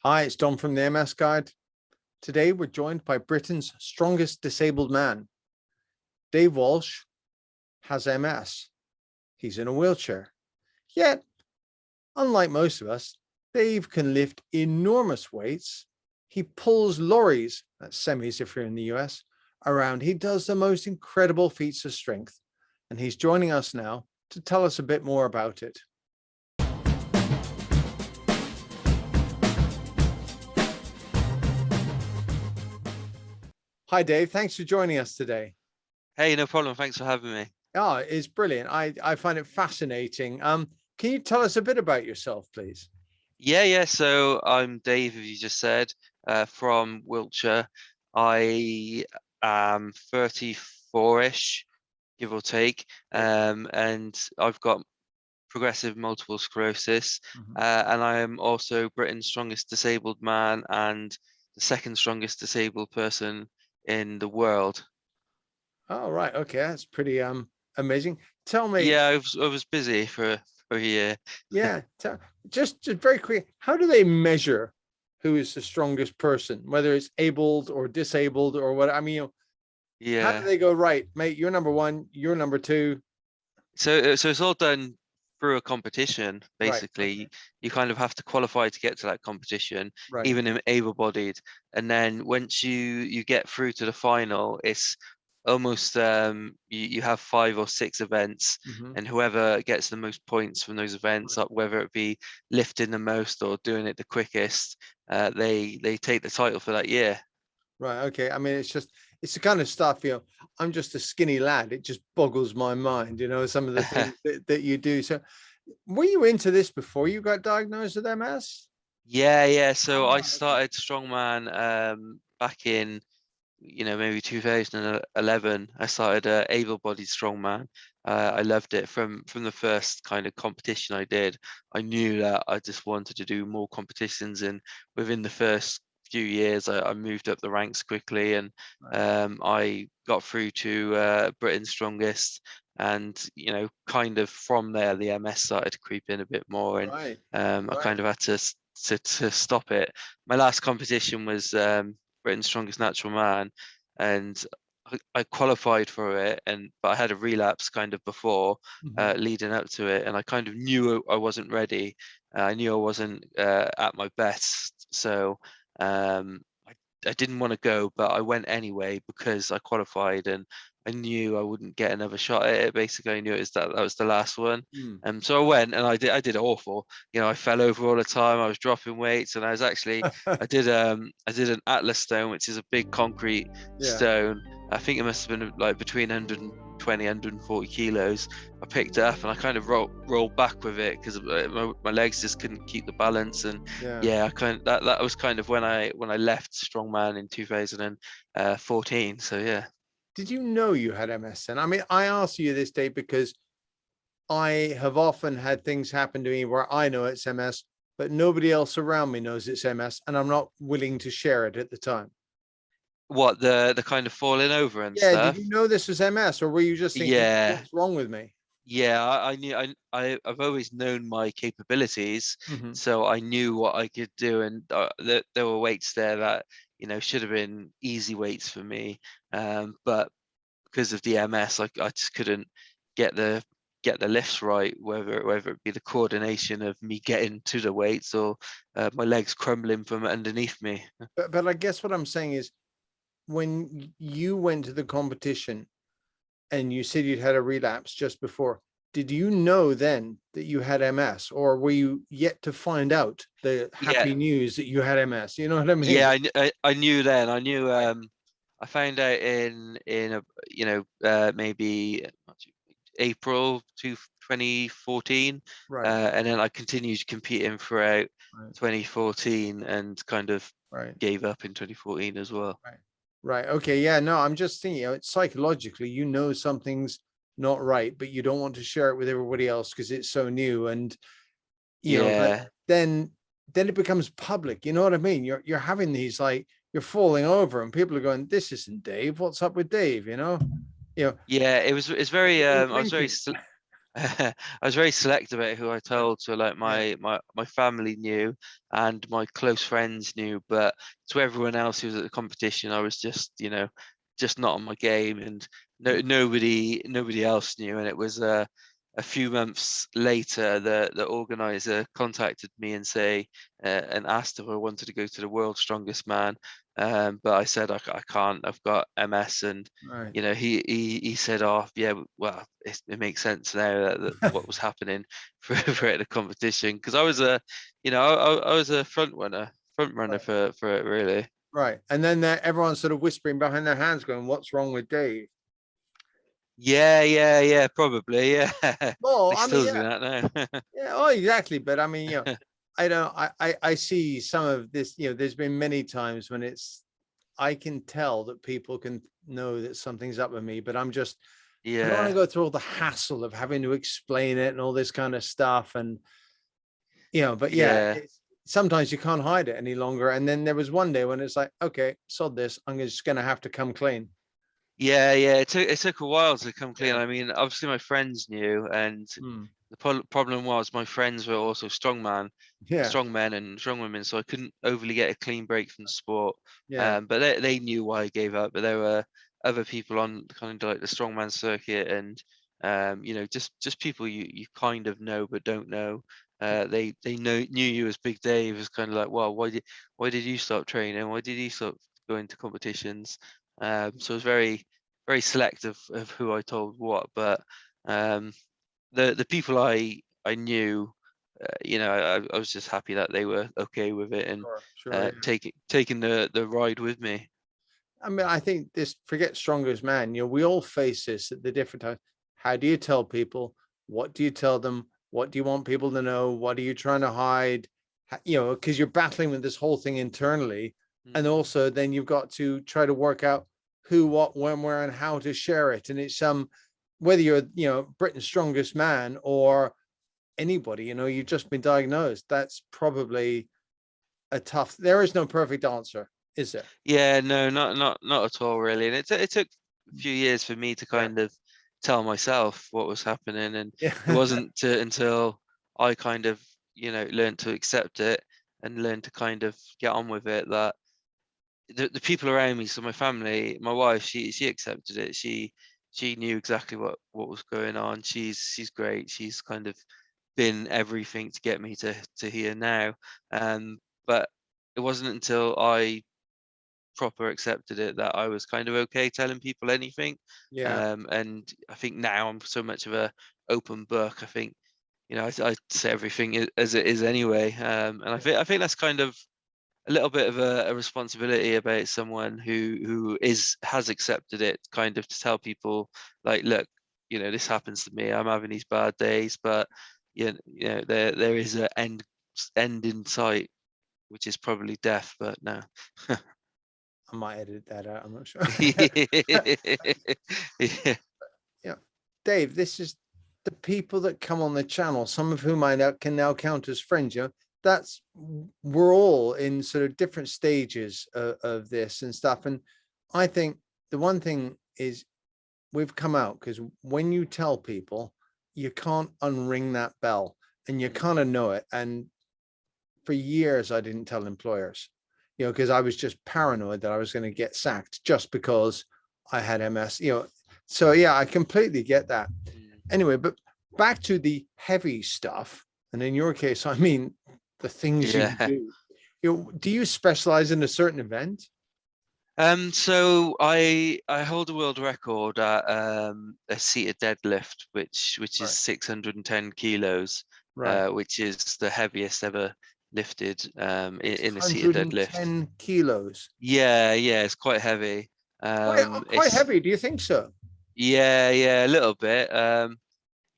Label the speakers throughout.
Speaker 1: Hi, it's Dom from the MS Guide. Today we're joined by Britain's strongest disabled man. Dave Walsh has MS. He's in a wheelchair. Yet, unlike most of us, Dave can lift enormous weights. He pulls lorries, that's semis if you're in the US, around. He does the most incredible feats of strength. And he's joining us now to tell us a bit more about it. Hi, Dave. Thanks for joining us today.
Speaker 2: Hey, no problem. Thanks for having me.
Speaker 1: Oh, it's brilliant. I find it fascinating. Can you tell us a bit about yourself, please?
Speaker 2: Yeah. So I'm Dave, as you just said, from Wiltshire. I am 34-ish, give or take, and I've got progressive multiple sclerosis, and I am also Britain's strongest disabled man and the second strongest disabled person in the world.
Speaker 1: Oh, right. Okay, that's pretty amazing. Tell me,
Speaker 2: Yeah, I was busy for a year.
Speaker 1: yeah, just very quick, how do they measure who is the strongest person, whether it's abled or disabled or what? I mean, how do
Speaker 2: Yeah.
Speaker 1: they go, right, mate, you're number one, you're number two?
Speaker 2: So it's all done through a competition,
Speaker 1: Right.
Speaker 2: basically.
Speaker 1: Okay.
Speaker 2: You kind of have to qualify to get to that competition,
Speaker 1: Right.
Speaker 2: even in able-bodied. And then once you get through to the final, it's almost you have 5 or 6 events,
Speaker 1: Mhm.
Speaker 2: and whoever gets the most points from those events, whether it be lifting the most or doing it the quickest, they take the title for that year.
Speaker 1: Right. Okay. I mean, it's the kind of stuff, I'm just a skinny lad. It just boggles my mind, some of the things that you do. So were you into this before you got diagnosed with MS?
Speaker 2: Yeah. So I
Speaker 1: Okay.
Speaker 2: started strongman back in maybe 2011. I started Able-Bodied Strongman. I loved it from the first kind of competition I did. I knew that I just wanted to do more competitions, and within the first few years, I moved up the ranks quickly, and I got through to Britain's Strongest. And kind of from there, the MS started to creep in a bit more, and
Speaker 1: Right.
Speaker 2: I kind of had to stop it. My last competition was Britain's Strongest Natural Man, and I qualified for it, but I had a relapse kind of before,
Speaker 1: Mhm.
Speaker 2: leading up to it, and I kind of knew I wasn't ready. I knew I wasn't at my best, so I didn't want to go, but I went anyway because I qualified, and I knew I wouldn't get another shot at it. Basically, I knew that was the last one.
Speaker 1: Mm.
Speaker 2: So I went, and I did awful. I fell over all the time. I was dropping weights, and I was actually I did an Atlas stone, which is a big concrete
Speaker 1: Yeah.
Speaker 2: stone. I think it must have been like between 120, 140 kilos. I picked it up, and I kind of rolled back with it because my legs just couldn't keep the balance. And
Speaker 1: Yeah.
Speaker 2: yeah, I kind that was kind of when I left strongman in 2014. So yeah.
Speaker 1: Did you know you had MS then? I mean, I ask you this day because I have often had things happen to me where I know it's MS, but nobody else around me knows it's MS, and I'm not willing to share it at the time.
Speaker 2: What, the kind of falling over and
Speaker 1: Yeah, did
Speaker 2: stuff?
Speaker 1: you know this was MS, or were you just thinking,
Speaker 2: Yeah,
Speaker 1: what's wrong with me?
Speaker 2: yeah. I knew I've always known my capabilities,
Speaker 1: Mhm.
Speaker 2: so I knew what I could do, and there were weights there that should have been easy weights for me, but because of the MS, I just couldn't get the lifts right, whether it be the coordination of me getting to the weights or my legs crumbling from underneath me.
Speaker 1: But I guess what I'm saying is, when you went to the competition and you said you'd had a relapse just before, did you know then that you had MS, or were you yet to find out the
Speaker 2: Yeah,
Speaker 1: happy news that you had MS? You know what I
Speaker 2: yeah.
Speaker 1: mean?
Speaker 2: I knew then. I knew.
Speaker 1: Right.
Speaker 2: I found out in a maybe April 2014,
Speaker 1: Right.
Speaker 2: and then I continued competing throughout
Speaker 1: Right.
Speaker 2: 2014, and kind of
Speaker 1: Right.
Speaker 2: gave up in 2014 as well.
Speaker 1: Right. Right. Okay. Yeah. No, I'm just thinking, it's psychologically, something's not right, but you don't want to share it with everybody else because it's so new. And but
Speaker 2: Yeah,
Speaker 1: then it becomes public. You know what I mean? You're having these, like, you're falling over, and people are going, "This isn't Dave. What's up with Dave?" You know.
Speaker 2: yeah. It's very.
Speaker 1: What were you
Speaker 2: I was very.
Speaker 1: thinking?
Speaker 2: I was very selective about who I
Speaker 1: Right.
Speaker 2: told. So like
Speaker 1: Yeah.
Speaker 2: my family knew and my close friends knew, but to everyone else who was at the competition, I was just, just not on my game, and
Speaker 1: Mm.
Speaker 2: nobody else knew. And it was a few months later, the organizer contacted me and asked if I wanted to go to the World's Strongest Man. But I said I can't. I've got MS, and
Speaker 1: Right.
Speaker 2: he said, "Oh, yeah, well, it makes sense now that what was happening for the competition, because I was I was a front runner
Speaker 1: Right.
Speaker 2: for it, really."
Speaker 1: Right. And then everyone's sort of whispering behind their hands, going, "What's wrong with Dave?"
Speaker 2: Yeah, probably, yeah.
Speaker 1: Well,
Speaker 2: They
Speaker 1: I mean,
Speaker 2: still do
Speaker 1: yeah,
Speaker 2: that now.
Speaker 1: yeah, oh, exactly. But I mean, I don't. I see some of this. There's been many times when I can tell that people can know that something's up with me, but I don't want to
Speaker 2: Yeah,
Speaker 1: go through all the hassle of having to explain it and all this kind of stuff. And but yeah,
Speaker 2: yeah.
Speaker 1: sometimes you can't hide it any longer. And then there was one day when it's like, okay, sod this. I'm just gonna have to come clean.
Speaker 2: Yeah. It took a while to come clean.
Speaker 1: Yeah.
Speaker 2: I mean, obviously my friends knew, and
Speaker 1: Mm.
Speaker 2: the problem was my friends were also
Speaker 1: Yeah.
Speaker 2: strongmen and strongwomen, so I couldn't overly get a clean break from the sport.
Speaker 1: Yeah.
Speaker 2: But they knew why I gave up. But there were other people on kind of like the strongman circuit, and just people you kind of know but don't know. They knew you as Big Dave. It's kind of like, well, why did you stop training? Why did you stop going to competitions? So it was very selective of who I told what. But um, the people I knew, I was just happy that they were okay with it, and
Speaker 1: Sure. Sure. Yeah.
Speaker 2: taking the ride with me.
Speaker 1: I mean, I think this forget strongest man. We all face this at the different times. How do you tell people? What do you tell them? What do you want people to know? What are you trying to hide? Because you're battling with this whole thing internally. And
Speaker 2: Mm.
Speaker 1: also then you've got to try to work out who, what, when, where, and how to share it. And it's whether you're, Britain's strongest man or anybody, you've just been diagnosed. That's probably there is no perfect answer, is there?
Speaker 2: Yeah, no, not at all, really. And it took a few years for me to
Speaker 1: Yeah.
Speaker 2: kind of tell myself what was happening, and
Speaker 1: Yeah.
Speaker 2: it wasn't until I kind of learned to accept it and learned to kind of get on with it, that the people around me, so my family, my wife, she accepted it. She knew exactly what was going on. She's great. She's kind of been everything to get me to here now. But it wasn't until I proper accepted it that I was kind of okay telling people anything.
Speaker 1: Yeah.
Speaker 2: And I think now I'm so much of a open book. I think I say everything as it is anyway. And I think that's kind of a little bit of a responsibility about someone who has accepted it, kind of to tell people, like, look, this happens to me. I'm having these bad days, but there is a end in sight, which is probably death, but no.
Speaker 1: I might edit that out. I'm not sure.
Speaker 2: Yeah.
Speaker 1: Yeah. Dave, this is the people that come on the channel, some of whom I now can now count as friends. That's we're all in sort of different stages of this and stuff. And I think the one thing is we've come out because when you tell people, you can't unring that bell and you
Speaker 2: Mm.
Speaker 1: kind of know it. And for years, I didn't tell employers, because I was just paranoid that I was going to get sacked just because I had MS, So yeah, I completely get that.
Speaker 2: Mm.
Speaker 1: Anyway, but back to the heavy stuff. And in your case, I mean, the things you
Speaker 2: Yeah.
Speaker 1: do. Do you specialize in a certain event?
Speaker 2: So I hold a world record at a seated deadlift, which is
Speaker 1: Right.
Speaker 2: 610 kilos,
Speaker 1: Right.
Speaker 2: which is the heaviest ever lifted in a seated deadlift.
Speaker 1: 610 kilos.
Speaker 2: Yeah, it's quite heavy.
Speaker 1: Quite
Speaker 2: It's
Speaker 1: heavy. Do you think so?
Speaker 2: yeah, a little bit.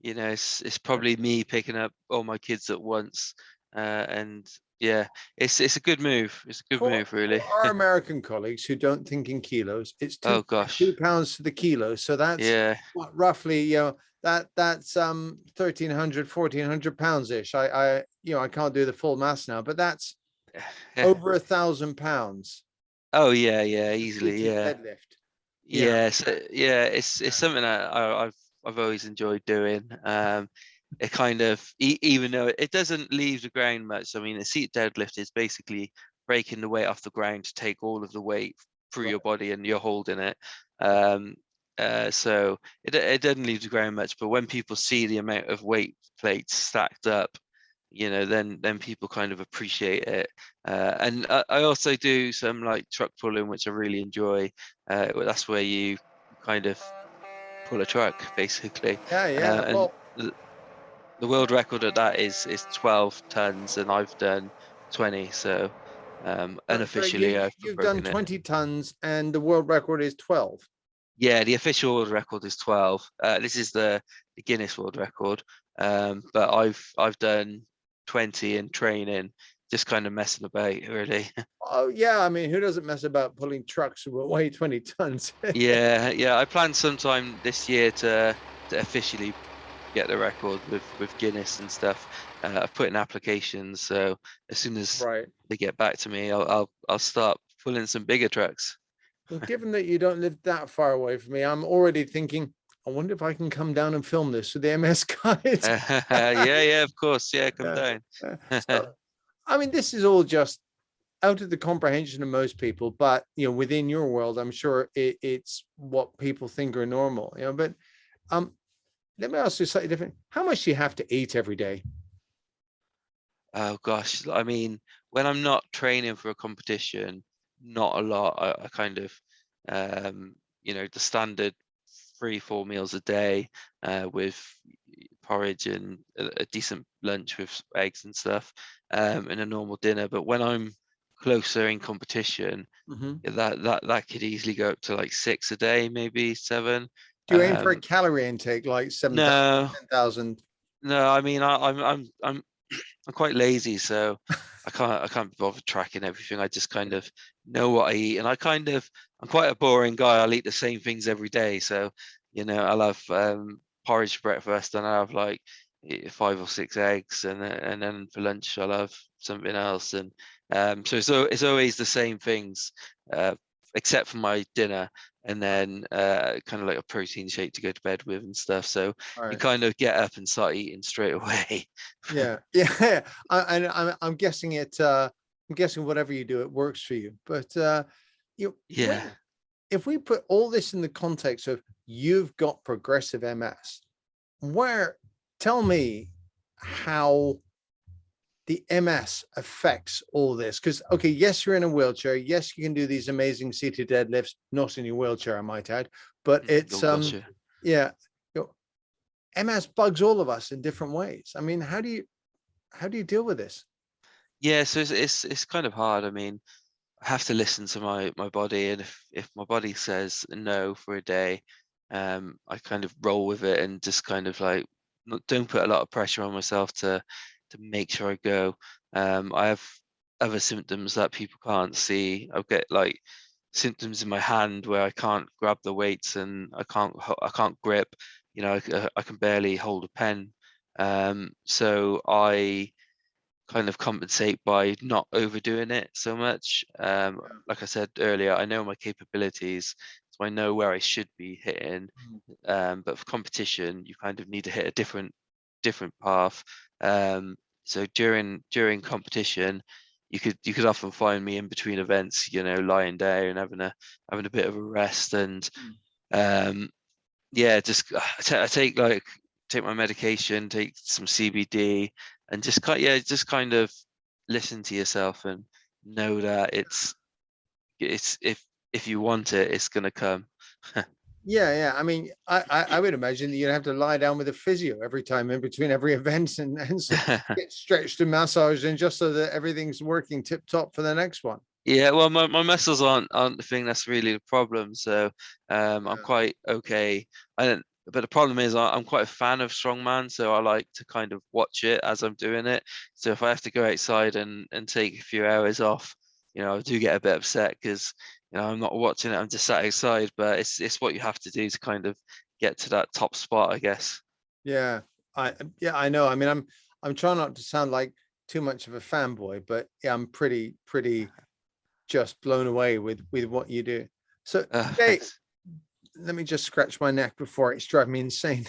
Speaker 2: It's probably me picking up all my kids at once, and yeah, it's a good move. It's a good move,
Speaker 1: For
Speaker 2: really.
Speaker 1: our American colleagues who don't think in kilos, it's
Speaker 2: Oh
Speaker 1: two
Speaker 2: gosh,
Speaker 1: pounds to the kilo. So that's
Speaker 2: yeah.
Speaker 1: what roughly, that's 1,300, 1,400 pounds ish. I can't do the full mass now, but that's over 1,000 pounds
Speaker 2: Oh yeah,
Speaker 1: just a
Speaker 2: easily,
Speaker 1: seated
Speaker 2: yeah.
Speaker 1: deadlift. Yeah.
Speaker 2: Yeah, so yeah, it's something that I've I've always enjoyed doing. It kind of, even though it doesn't leave the ground much. I mean, a seat deadlift is basically breaking the weight off the ground to take all of the weight through
Speaker 1: Right.
Speaker 2: your body, and you're holding it. Um, so it doesn't leave the ground much, but when people see the amount of weight plates stacked up, then people kind of appreciate it. And I also do some like truck pulling, which I really enjoy. That's where you kind of pull a truck basically.
Speaker 1: Yeah, yeah.
Speaker 2: And
Speaker 1: Well,
Speaker 2: the world record at that is 12 tons, and I've done 20. So
Speaker 1: so
Speaker 2: unofficially, I've
Speaker 1: you've done
Speaker 2: broken it.
Speaker 1: 20 tons and the world record is 12.
Speaker 2: Yeah, the official world record is 12. This is the Guinness World Record. But I've done 20 in training, just kind of messing about, really.
Speaker 1: Oh yeah, I mean, who doesn't mess about pulling trucks that weigh 20 tons?
Speaker 2: Yeah, yeah. I plan sometime this year to officially get the record with Guinness and stuff. I've put in applications, so as soon as
Speaker 1: Right.
Speaker 2: they get back to me, I'll start pulling some bigger trucks.
Speaker 1: Well, given that you don't live that far away from me, I'm already thinking, I wonder if I can come down and film this with the MS guys.
Speaker 2: Yeah, yeah, of course. Yeah, come
Speaker 1: Yeah.
Speaker 2: down.
Speaker 1: So, I mean, this is all just out of the comprehension of most people, but within your world, I'm sure it's what people think are normal. But um, let me ask you slightly different. How much do you have to eat every day?
Speaker 2: Oh gosh, I mean, when I'm not training for a competition, not a lot. I kind of, the standard 3, 4 meals a day, with porridge and a decent lunch with eggs and stuff, and a normal dinner. But when I'm closer in competition,
Speaker 1: Mhm.
Speaker 2: that could easily go up to like 6 a day, maybe 7.
Speaker 1: Do you aim for a
Speaker 2: Um,
Speaker 1: calorie intake like 7,000,
Speaker 2: no,
Speaker 1: 10,000?
Speaker 2: no, I mean, I'm quite lazy, so I can't be bothered tracking everything. I just kind of know what I eat, and I'm quite a boring guy. I'll eat the same things every day. So, I'll have porridge for breakfast, and I'll have like 5 or 6 eggs, and then for lunch I'll have something else. And so it's always the same things, uh, except for my dinner, and then kind of like a protein shake to go to bed with and stuff. So
Speaker 1: All
Speaker 2: you
Speaker 1: right.
Speaker 2: kind of get up and start eating straight away.
Speaker 1: Yeah, yeah. I'm guessing it. I'm guessing whatever you do, it works for you. But
Speaker 2: Yeah.
Speaker 1: when if we put all this in the context of you've got progressive MS, where tell me how the MS affects all this. Because okay, yes, you're in a wheelchair. Yes, you can do these amazing seated deadlifts, not in your wheelchair, I might add. But it's
Speaker 2: Oh gosh, yeah.
Speaker 1: yeah, MS bugs all of us in different ways. I mean, how do you deal with this?
Speaker 2: Yeah, so it's kind of hard. I mean, I have to listen to my body, and if my body says no for a day, I kind of roll with it and just kind of like don't put a lot of pressure on myself to make sure I go. I have other symptoms that people can't see. I've got like symptoms in my hand where I can't grab the weights, and I can't grip. I can barely hold a pen. So I kind of compensate by not overdoing it so much. Like I said earlier, I know my capabilities, so I know where I should be hitting.
Speaker 1: Mm.
Speaker 2: But for competition, you kind of need to hit a different path. So during competition, you could often find me in between events, lying down and having a bit of a rest, and
Speaker 1: Mm.
Speaker 2: um, yeah, just I take my medication, take some CBD, and just kind of listen to yourself and know that it's if you want it, it's gonna come.
Speaker 1: Yeah, yeah. I mean, I would imagine that you'd have to lie down with a physio every time in between every event and so get stretched and massaged and just so that everything's working tip top for the next one.
Speaker 2: Yeah, well, my muscles aren't the thing that's really the problem. So I'm
Speaker 1: Yeah.
Speaker 2: quite okay. I don't, but the problem is I'm quite a fan of strongman, so I like to kind of watch it as I'm doing it. So if I have to go outside and take a few hours off, I do get a bit upset because I'm not watching it. I'm just sat outside. But it's what you have to do to kind of get to that top spot, I guess.
Speaker 1: Yeah. Yeah, I know. I mean, I'm trying not to sound like too much of a fanboy, but yeah, I'm pretty just blown away with what you do. So Dave,
Speaker 2: Thanks.
Speaker 1: let me just scratch my neck before it's driving me insane.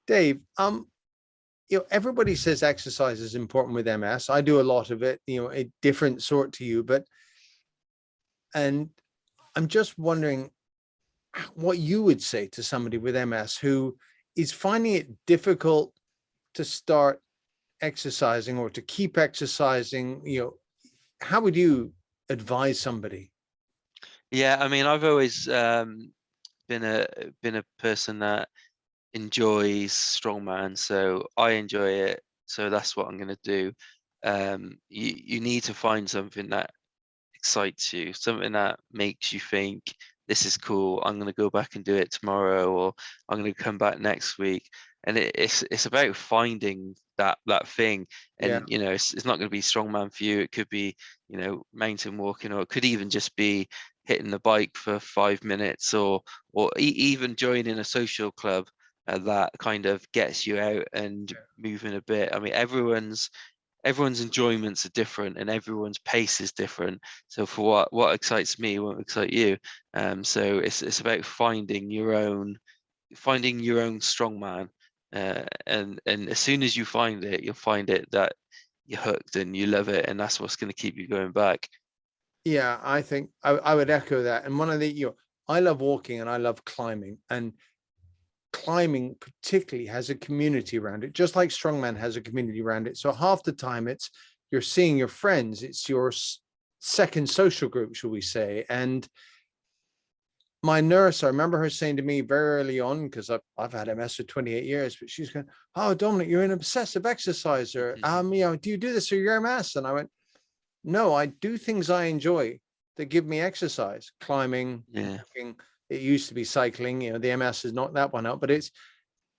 Speaker 1: Dave, everybody says exercise is important with MS. I do a lot of it, a different sort to you, and I'm just wondering what you would say to somebody with MS who is finding it difficult to start exercising or to keep exercising. How would you advise somebody?
Speaker 2: Yeah, I mean, I've always been a person that enjoys strongman, so I enjoy it. So that's what I'm going to do. You need to find something that excites you, something that makes you think this is cool. I'm going to go back and do it tomorrow, or I'm going to come back next week. And it's about finding that thing.
Speaker 1: Yeah,
Speaker 2: And it's not going to be strongman for you. It could be mountain walking, or it could even just be hitting the bike for 5 minutes, or even joining a social club that kind of gets you out and moving a bit. I mean, everyone's enjoyments are different, and everyone's pace is different. So for what excites me won't excite you. So it's about finding your own strongman. And as soon as you find it, you'll find it that you're hooked and you love it, and that's what's going to keep you going back.
Speaker 1: yeah, I think I would echo that. And one of the, I love walking and I love climbing, and climbing particularly has a community around it, just like strongman has a community around it. So half the time you're seeing your friends, it's your second social group, shall we say. And my nurse, I remember her saying to me very early on, because I've had MS for 28 years, but she's going, "Oh, Dominic, you're an obsessive exerciser. Do you do this for your MS?" And I went, "No, I do things I enjoy that give me exercise, climbing,
Speaker 2: Yeah.
Speaker 1: walking. It used to be cycling, the MS has knocked that one out, but it's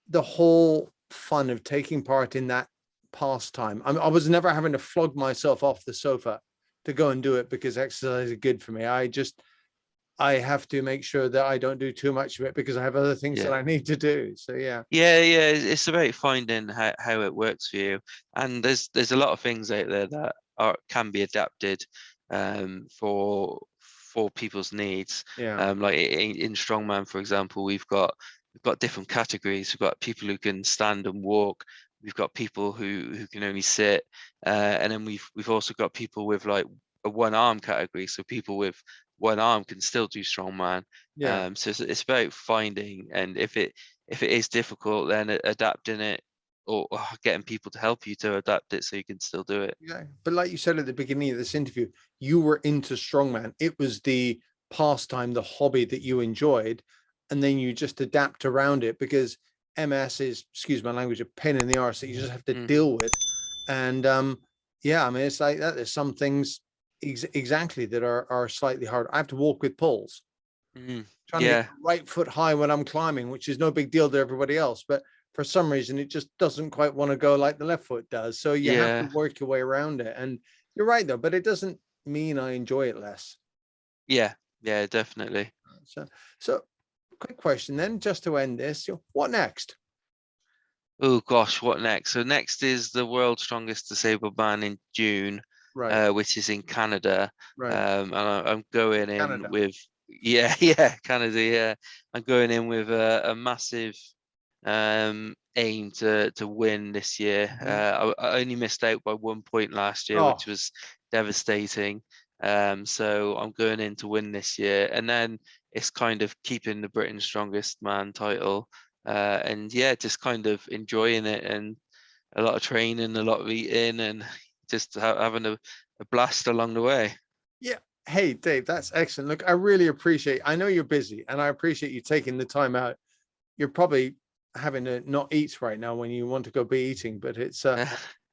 Speaker 1: the whole fun of taking part in that pastime. I was never having to flog myself off the sofa to go and do it because exercise is good for me. I have to make sure that I don't do too much of it because I have other things that
Speaker 2: Yeah.
Speaker 1: I need to do. So yeah.
Speaker 2: Yeah, it's about finding how it works for you. And there's a lot of things out there that can be adapted for people's needs.
Speaker 1: Yeah.
Speaker 2: Like in strongman, for example, we've got different categories. We've got people who can stand and walk. We've got people who can only sit, and then we've also got people with like a one arm category. So people with one arm can still do strongman.
Speaker 1: Yeah.
Speaker 2: So it's about finding, and if it is difficult, then adapting it, or getting people to help you to adapt it so you can still do it.
Speaker 1: Yeah. But like you said at the beginning of this interview, you were into strongman. It was the pastime, the hobby that you enjoyed. And then you just adapt around it because MS is, excuse my language, a pain in the arse that you just have to
Speaker 2: Hmm.
Speaker 1: deal with. And yeah, I mean, it's like that. There's some things exactly that are slightly hard. I have to walk with poles,
Speaker 2: Hmm.
Speaker 1: trying to get
Speaker 2: Yeah,
Speaker 1: the right foot high when I'm climbing, which is no big deal to everybody else. But for some reason, it just doesn't quite want to go like the left foot does. So you have to
Speaker 2: yeah,
Speaker 1: work your way around it. And you're right, though, but it doesn't mean I enjoy it less.
Speaker 2: yeah, yeah, definitely.
Speaker 1: So, so quick question then, just to end this, what next?
Speaker 2: Oh gosh, what next? So next is the world's strongest disabled man in June,
Speaker 1: Right,
Speaker 2: which is in Canada.
Speaker 1: right.
Speaker 2: And I'm going in
Speaker 1: Canada.
Speaker 2: with, yeah, yeah, Canada. Yeah, I'm going in with a massive aim to win this year.
Speaker 1: Mhm.
Speaker 2: I only missed out by 1 point last year,
Speaker 1: Oh,
Speaker 2: which was devastating. So I'm going in to win this year, and then it's kind of keeping the Britain's strongest man title. And yeah, just kind of enjoying it, and a lot of training, a lot of eating, and just having a blast along the way.
Speaker 1: yeah. Hey, Dave, that's excellent. Look, I really appreciate, I know you're busy and I appreciate you taking the time out. You're probably having to not eat right now when you want to go be eating, but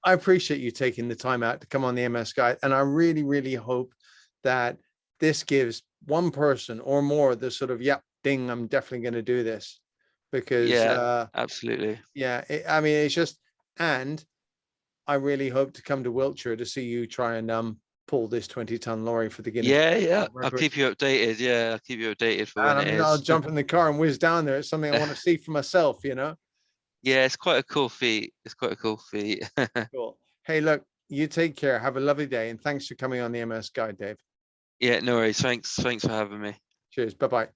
Speaker 1: I appreciate you taking the time out to come on the MS Guide. And I really, really hope that this gives one person or more the sort of, yep, ding, I'm definitely going to do this. Because,
Speaker 2: Yeah, absolutely.
Speaker 1: yeah, I mean, it's just, and I really hope to come to Wiltshire to see you try and pull this 20-ton lorry for the Guinness
Speaker 2: Yeah, yeah.
Speaker 1: World
Speaker 2: I'll
Speaker 1: Records.
Speaker 2: keep you updated. Yeah, I'll keep you updated for when
Speaker 1: And I
Speaker 2: it
Speaker 1: mean, I'll
Speaker 2: is.
Speaker 1: jump in the car and whiz down there. It's something I want to see for myself.
Speaker 2: Yeah, it's quite a cool feat. It's quite a cool feat.
Speaker 1: Cool. Hey, look, you take care. Have a lovely day. And thanks for coming on the MS Guide, Dave.
Speaker 2: Yeah, no worries. Thanks for having me.
Speaker 1: Cheers. Bye bye.